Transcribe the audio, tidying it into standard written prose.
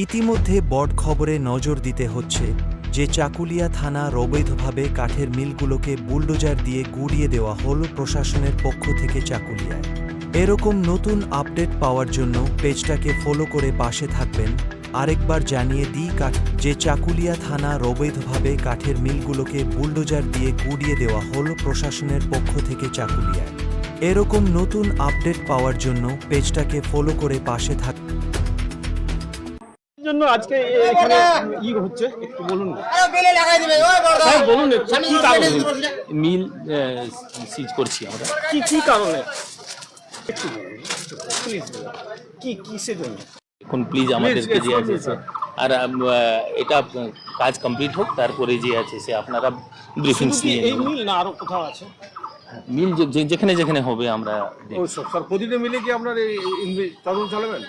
ইতিমধ্যে বড় খবরে নজর দিতে হচ্ছে যে চাকুলিয়া থানার অবৈধভাবে কাঠের মিলগুলোকে বুলডোজার দিয়ে গুড়িয়ে দেওয়া হল প্রশাসনের পক্ষ থেকে চাকুলিয়ায়। এরকম নতুন আপডেট পাওয়ার জন্য পেজটাকে ফলো করে পাশে থাকবেন। আরেকবার জানিয়ে দিই যে চাকুলিয়া থানার অবৈধভাবে কাঠের মিলগুলোকে বুলডোজার দিয়ে গুড়িয়ে দেওয়া হল প্রশাসনের পক্ষ থেকে চাকুলিয়ায়। এরকম নতুন আপডেট পাওয়ার জন্য পেজটাকে ফলো করে পাশে থাকবেন। জন্য আজকে এখানে হচ্ছে একটু বলুন না। স্যার বলুন একটু কি কারণে মিল সিজ করছি আমরা। কি কারণে একটু বলুন প্লিজ। কিসের জন্য এখন প্লিজ আমাদেরকে যে আছে আর এটা কাজ কমপ্লিট হোক, তারপরে যে আছে সে আপনারা ব্রিফিংস নিয়ে এই মিল না আরো কোথাও আছে? মিল যেখানে যেখানে হবে আমরা ও স্যার প্রতিটা মিলে কি আপনার এই তদন্ত চালাবেন?